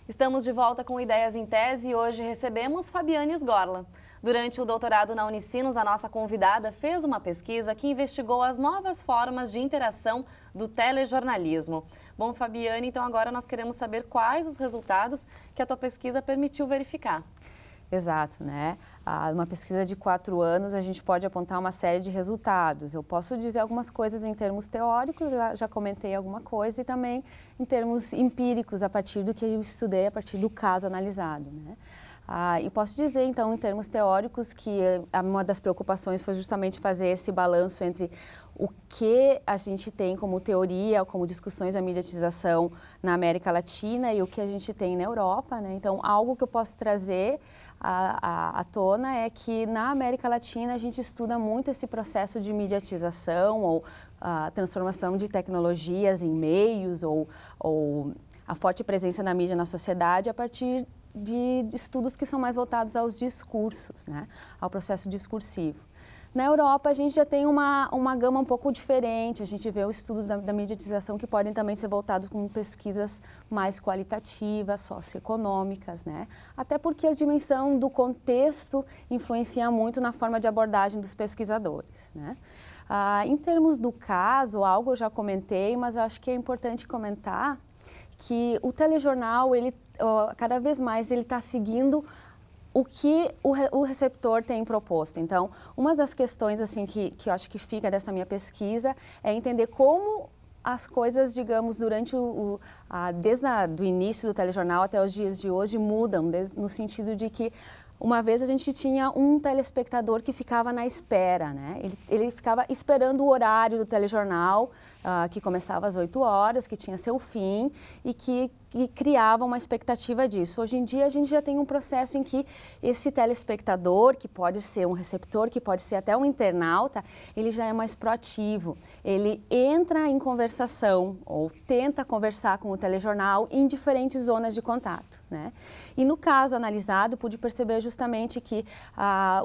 Estamos de volta com Ideias em Tese e hoje recebemos Fabiane Sgorla. Durante o doutorado na Unicinos, a nossa convidada fez uma pesquisa que investigou as novas formas de interação do telejornalismo. Bom, Fabiane, então agora nós queremos saber quais os resultados que a tua pesquisa permitiu verificar. Exato, né? Uma pesquisa de 4 anos, a gente pode apontar uma série de resultados. Eu posso dizer algumas coisas em termos teóricos, já comentei alguma coisa, e também em termos empíricos, a partir do que eu estudei, a partir do caso analisado, né? E posso dizer, então, em termos teóricos, que uma das preocupações foi justamente fazer esse balanço entre o que a gente tem como teoria, como discussões da mediatização na América Latina e o que a gente tem na Europa, né? Então, algo que eu posso trazer à tona é que na América Latina a gente estuda muito esse processo de mediatização ou a transformação de tecnologias em meios ou a forte presença da mídia na sociedade a partir de estudos que são mais voltados aos discursos, né? Ao processo discursivo. Na Europa, a gente já tem uma gama um pouco diferente, a gente vê os estudos da mediatização que podem também ser voltados com pesquisas mais qualitativas, socioeconômicas, né? Até porque a dimensão do contexto influencia muito na forma de abordagem dos pesquisadores, né? Em termos do caso, algo eu já comentei, mas eu acho que é importante comentar que o telejornal, cada vez mais, ele está seguindo o que o receptor tem proposto. Então, uma das questões assim, que eu acho que fica dessa minha pesquisa é entender como as coisas, digamos, durante desde o início do telejornal até os dias de hoje mudam, no sentido de que uma vez a gente tinha um telespectador que ficava na espera, né? Ele ficava esperando o horário do telejornal, que começava às 8 horas, que tinha seu fim e que criava uma expectativa disso. Hoje em dia a gente já tem um processo em que esse telespectador, que pode ser um receptor, que pode ser até um internauta, ele já é mais proativo. Ele entra em conversação ou tenta conversar com o telejornal em diferentes zonas de contato, né? E no caso analisado, pude perceber justamente que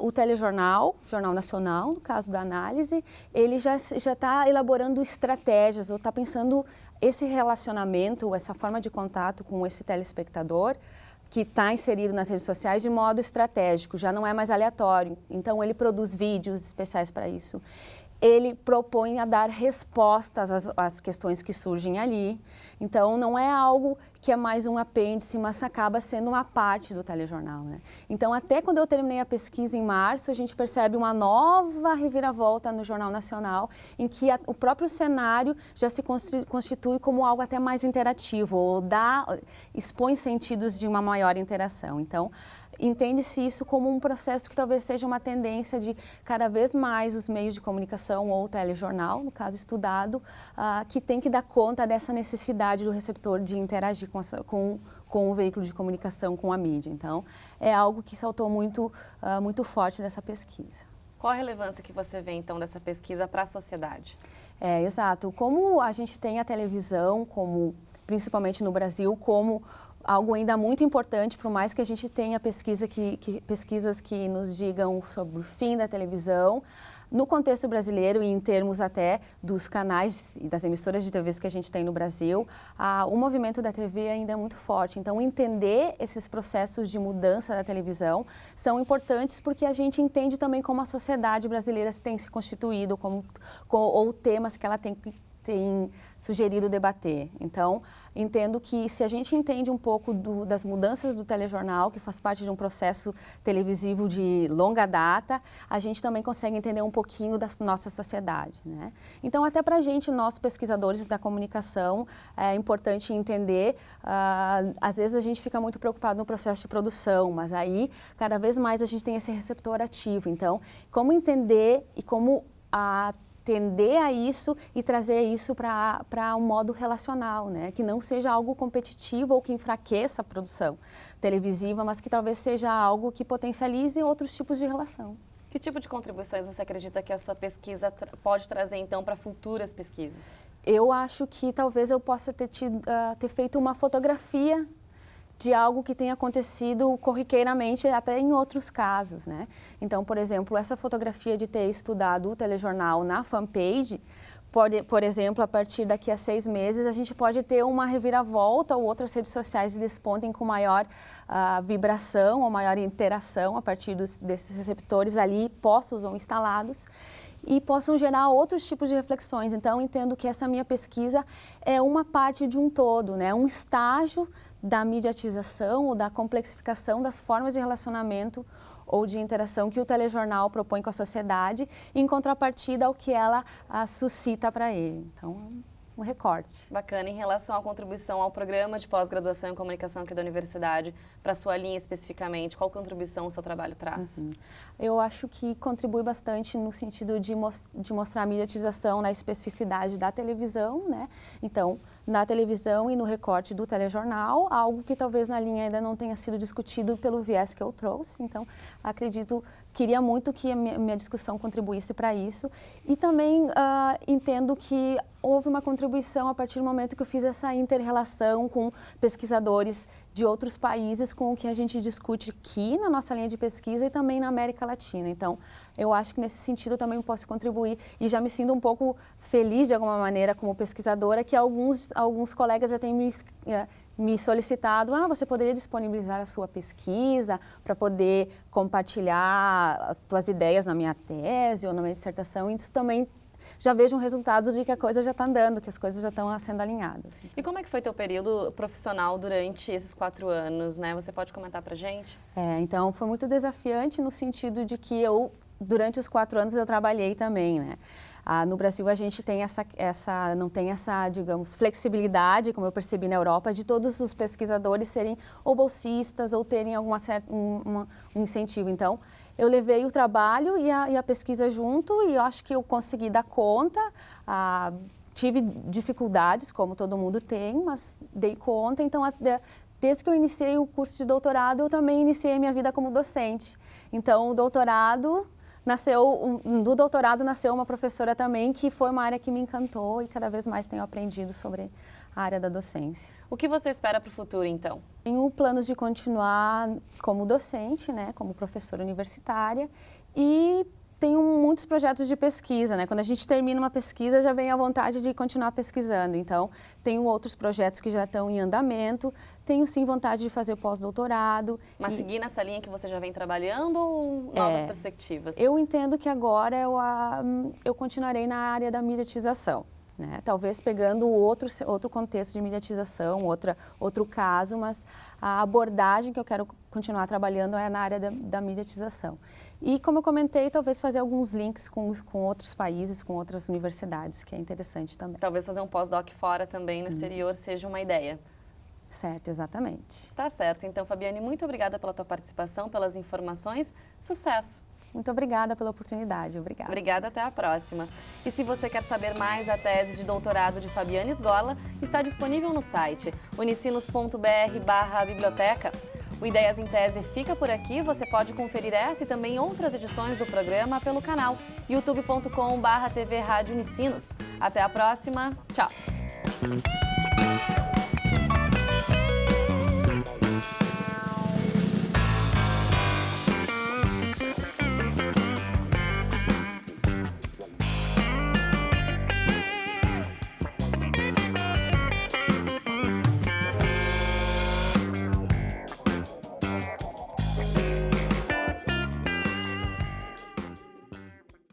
o telejornal, Jornal Nacional, no caso da análise, ele já está elaborando estratégias ou está pensando esse relacionamento, essa forma de contato com esse telespectador que está inserido nas redes sociais de modo estratégico, já não é mais aleatório. Então, ele produz vídeos especiais para isso. Ele propõe a dar respostas às questões que surgem ali. Então, não é algo que é mais um apêndice, mas acaba sendo uma parte do telejornal, né? Então, até quando eu terminei a pesquisa em março, a gente percebe uma nova reviravolta no Jornal Nacional, em que o próprio cenário já se constitui como algo até mais interativo, ou expõe sentidos de uma maior interação. Então, entende-se isso como um processo que talvez seja uma tendência de cada vez mais os meios de comunicação ou o telejornal, no caso estudado, que tem que dar conta dessa necessidade do receptor de interagir com o veículo de comunicação, com a mídia. Então, é algo que saltou muito forte nessa pesquisa. Qual a relevância que você vê, então, dessa pesquisa para a sociedade? Exato. Como a gente tem a televisão, principalmente no Brasil, como algo ainda muito importante, por mais que a gente tenha pesquisas que nos digam sobre o fim da televisão, no contexto brasileiro e em termos até dos canais e das emissoras de TV que a gente tem no Brasil, o movimento da TV ainda é muito forte. Então, entender esses processos de mudança da televisão são importantes porque a gente entende também como a sociedade brasileira tem se constituído, ou temas que ela tem sugerido debater. Então, entendo que se a gente entende um pouco das mudanças do telejornal, que faz parte de um processo televisivo de longa data, a gente também consegue entender um pouquinho da nossa sociedade, né? Então, até para a gente, nós pesquisadores da comunicação, é importante entender, às vezes a gente fica muito preocupado no processo de produção, mas aí, cada vez mais a gente tem esse receptor ativo. Então, como entender e como atender a isso e trazer isso para um modo relacional, né? Que não seja algo competitivo ou que enfraqueça a produção televisiva, mas que talvez seja algo que potencialize outros tipos de relação. Que tipo de contribuições você acredita que a sua pesquisa pode trazer, então, para futuras pesquisas? Eu acho que talvez eu possa ter feito uma fotografia de algo que tenha acontecido corriqueiramente até em outros casos, né? Então, por exemplo, essa fotografia de ter estudado o telejornal na fanpage por exemplo, a partir daqui a 6 meses, a gente pode ter uma reviravolta ou outras redes sociais despontem com maior vibração ou maior interação a partir desses receptores ali postos ou instalados e possam gerar outros tipos de reflexões. Então, entendo que essa minha pesquisa é uma parte de um todo, né? Um estágio da mediatização ou da complexificação das formas de relacionamento ou de interação que o telejornal propõe com a sociedade, em contrapartida ao que ela suscita para ele. Então, um recorte. Bacana. Em relação à contribuição ao programa de pós-graduação em comunicação aqui da universidade, para a sua linha especificamente, qual contribuição o seu trabalho traz? Eu acho que contribui bastante no sentido de mostrar a mediatização na especificidade da televisão, né? Então, na televisão e no recorte do telejornal, algo que talvez na linha ainda não tenha sido discutido pelo viés que eu trouxe. Então, queria muito que a minha discussão contribuísse para isso. E também entendo que houve uma contribuição a partir do momento que eu fiz essa inter-relação com pesquisadores de outros países com o que a gente discute aqui na nossa linha de pesquisa e também na América Latina. Então, eu acho que nesse sentido eu também posso contribuir e já me sinto um pouco feliz de alguma maneira como pesquisadora que alguns colegas já têm me solicitado, você poderia disponibilizar a sua pesquisa para poder compartilhar as suas ideias na minha tese ou na minha dissertação. Isso também já vejo um resultado de que a coisa já está andando, que as coisas já estão sendo alinhadas. E como é que foi teu período profissional durante esses 4 anos, né? Você pode comentar para a gente? Então, foi muito desafiante no sentido de que durante os 4 anos, eu trabalhei também, né? No Brasil, a gente tem não tem essa, digamos, flexibilidade, como eu percebi na Europa, de todos os pesquisadores serem ou bolsistas ou terem um incentivo. Então, eu levei o trabalho e a pesquisa junto e eu acho que eu consegui dar conta. Tive dificuldades, como todo mundo tem, mas dei conta. Então, desde que eu iniciei o curso de doutorado, eu também iniciei a minha vida como docente. Então, do doutorado nasceu uma professora também, que foi uma área que me encantou e cada vez mais tenho aprendido sobre a área da docência. O que você espera para o futuro, então? Tenho planos de continuar como docente, né, como professora universitária e tenho muitos projetos de pesquisa, né? Quando a gente termina uma pesquisa, já vem a vontade de continuar pesquisando. Então, tenho outros projetos que já estão em andamento, tenho sim vontade de fazer pós-doutorado. Mas seguir nessa linha que você já vem trabalhando ou novas perspectivas? Eu entendo que agora eu continuarei na área da mediatização, né? Talvez pegando outro contexto de mediatização, outro caso, mas a abordagem que eu quero continuar trabalhando é na área da mediatização. E, como eu comentei, talvez fazer alguns links com outros países, com outras universidades, que é interessante também. Talvez fazer um pós-doc fora também, no exterior, seja uma ideia. Certo, exatamente. Tá certo. Então, Fabiane, muito obrigada pela tua participação, pelas informações. Sucesso! Muito obrigada pela oportunidade. Obrigada. Obrigada, até a próxima. E se você quer saber mais, a tese de doutorado de Fabiane Sgorla está disponível no site unicinos.br/biblioteca. O Ideias em Tese fica por aqui. Você pode conferir essa e também outras edições do programa pelo canal youtube.com/TV Rádio Unicinos. Até a próxima. Tchau!